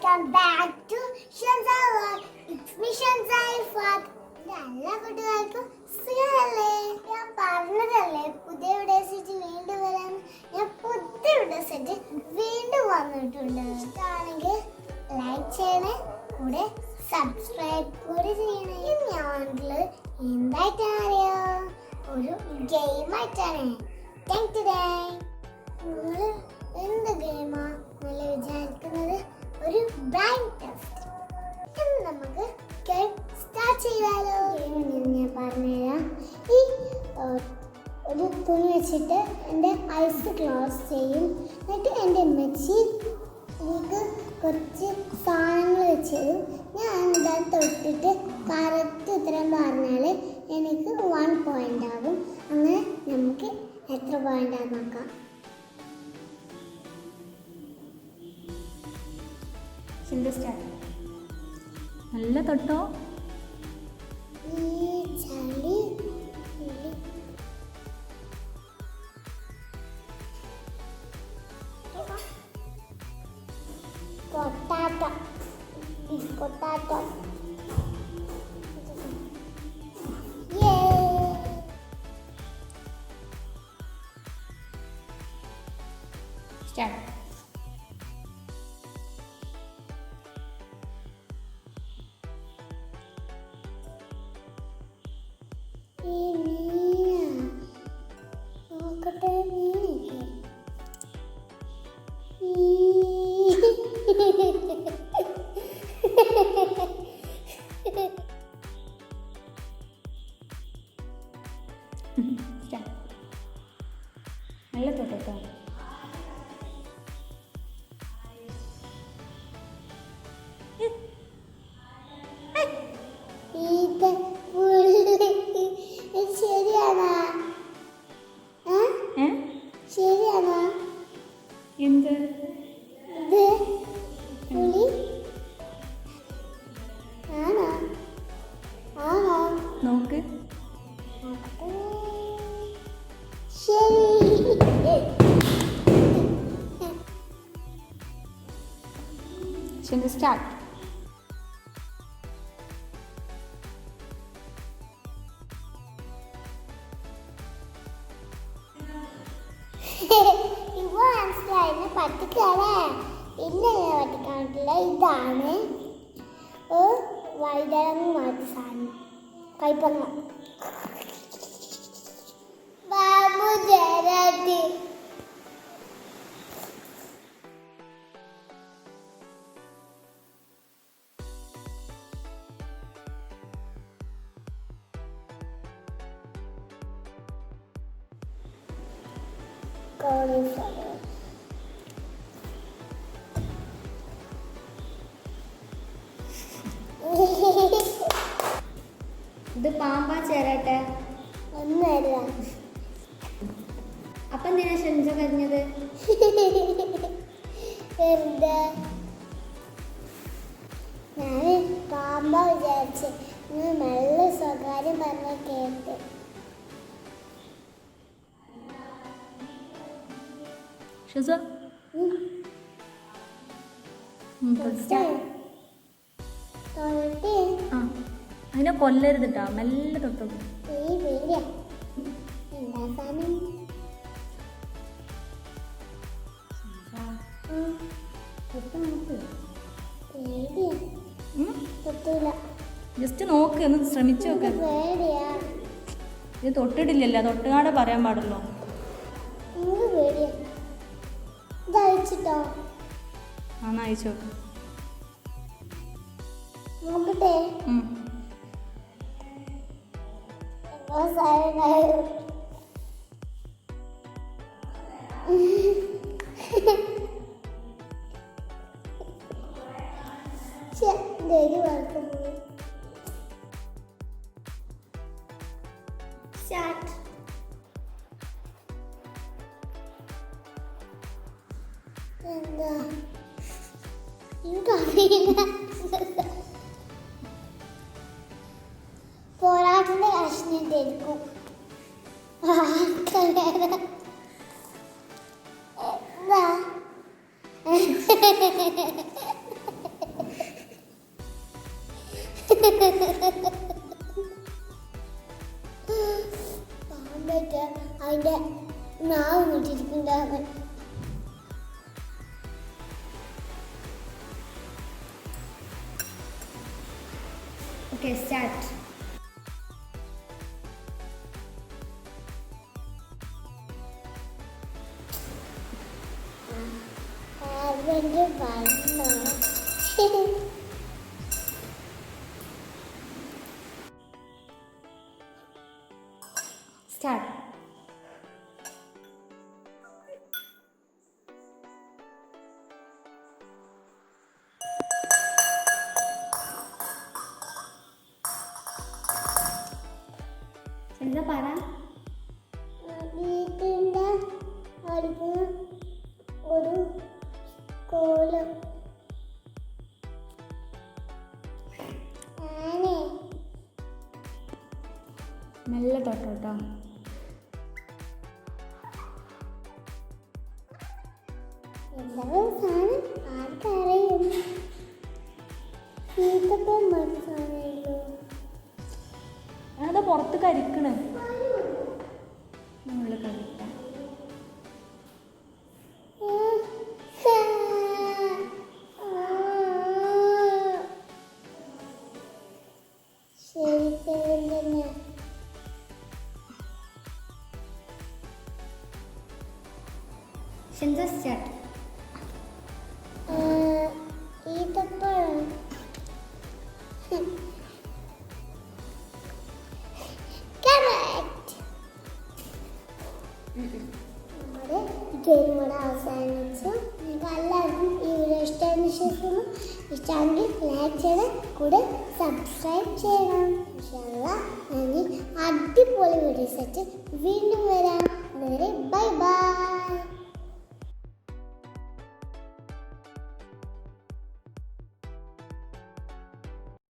welcome back to Shanza World. It's me Shanza Ifat. എല്ലാ കുട്ടികൾക്കും സുഖമല്ലേ? ഞാൻ പറഞ്ഞതല്ലേ പുതിയ വീഡിയോസ് വീണ്ടും വരാൻ. ഞാൻ പുതിയ വീഡിയോസ് വീണ്ടും വന്നിട്ടുണ്ട്. ഇഷ്ടമാണെങ്കിൽ ലൈക്ക് ചെയ്യണേ, കൂടെ സബ്സ്ക്രൈബ് കൂടെ ചെയ്യണേ. ഞാനില് എന്തായിട്ടാണ് അറിയോ? ഒരു ഗെയിമായിട്ടാണ്. നിങ്ങൾ എന്ത് ഗെയിമാ നല്ല വിചാരിക്കുന്നത്? ഒരു ബ്രെയിൻ ടെസ്റ്റ്. നമുക്ക് സ്റ്റാർട്ട് ചെയ്താലോ? ഞാൻ പറഞ്ഞുതരാം. ഈ ഒരു തുണി വെച്ചിട്ട് എൻ്റെ ഐസ് ക്ലോസ് ചെയ്യും. എന്നിട്ട് എൻ്റെ അമ്മച്ചി എനിക്ക് കുറച്ച് സാധനങ്ങൾ വെച്ച് തരും. ഞാൻ എന്താ തൊട്ടിട്ട് കറക്റ്റ് ഉത്തരം പറഞ്ഞാൽ എനിക്ക് 1 പോയിൻ്റ് ആകും. അങ്ങനെ നമുക്ക് എത്ര പോയിൻ്റ് ആകും നോക്കാം. നല്ല തൊട്ടോ. ഈ ചളി പൊട്ടാറ്റോ പൊട്ടാറ്റോ സ്റ്റാർട്ട്. നല്ല തൊട്ടോ. ശരിയാണോ? ശരിയാണോ? എന്ത് ഇത് പുളി ആണോ? ആണോ? നോക്ക്. ശരി, സ്റ്റാർട്ട്. ഇപ്പൊ മനസ്സിലായിരുന്നു പറ്റിക്കാളെ. പിന്നെ പറ്റിക്കാണില്ല. ഇതാണ് വൈതരങ്ങ മാറ്റി സാധനം. കൈപ്പങ്ങ. ബാബു ജയരാജ്. ഇത് പാമ്പാ ചേരട്ടെ? ഒന്നല്ല. അപ്പൊ എന്തിനാ ഷെൻസ കരഞ്ഞത്? എന്താ ഞാൻ പാമ്പ വിചാരിച്ച് നല്ല സ്വകാര്യം പറഞ്ഞ കേട്ട്. അതിനെ കൊല്ലരുതിട്ടാ, മെല്ലെ തൊട്ടോ. എന്താ സാധനം? ജസ്റ്റ് നോക്ക്, ഒന്ന് ശ്രമിച്ചു നോക്ക്. ഇത് തൊട്ടിട്ടില്ലല്ലോ, തൊട്ടുകാടെ പറയാൻ പാടുള്ളൂ. അയച്ചോ നോക്കട്ടെ. എന്താ പോരാട്ടത്തിന്റെ കഷ്ണം എടുക്കും. എന്താ ഓക്കെ സ്റ്റാർട്ട്. അവൻ്റെ വണ്ണോ സ്റ്റാർട്ട്. എന്താ പറ? വീട്ടിൻ്റെ അടുത്ത് ഒരു കോലം ആനേ മെല്ലെ തൊട്ടോ കേട്ടോ. എന്താ സാധനം ആർക്കറിയും? ഈത്തപ്പഴം മതി സാധനമല്ലോ. ഞാനത് പുറത്ത് കരിക്കണ്. മുകളിൽ കരിക്കാം. ശരിക്കും തന്നെ സ്റ്റാർട്ട്. ഈത്തപ്പഴം കറക്റ്റ്. നമ്മുടെ ഗെയിം കൂടെ അവസാനിച്ചു. നിങ്ങൾക്ക് എല്ലാവർക്കും ഈ വീഡിയോ ഇഷ്ടമായെന്ന് വിശ്വസിക്കുന്നു. ഇഷ്ടമാണെങ്കിൽ ലൈക്ക് ചെയ്ത് കൂടെ സബ്സ്ക്രൈബ് ചെയ്യണം. ഇൻഷാല്ലാ ഞാൻ അടിപൊളി വീഡിയോസ് ആയിട്ട് വീണ്ടും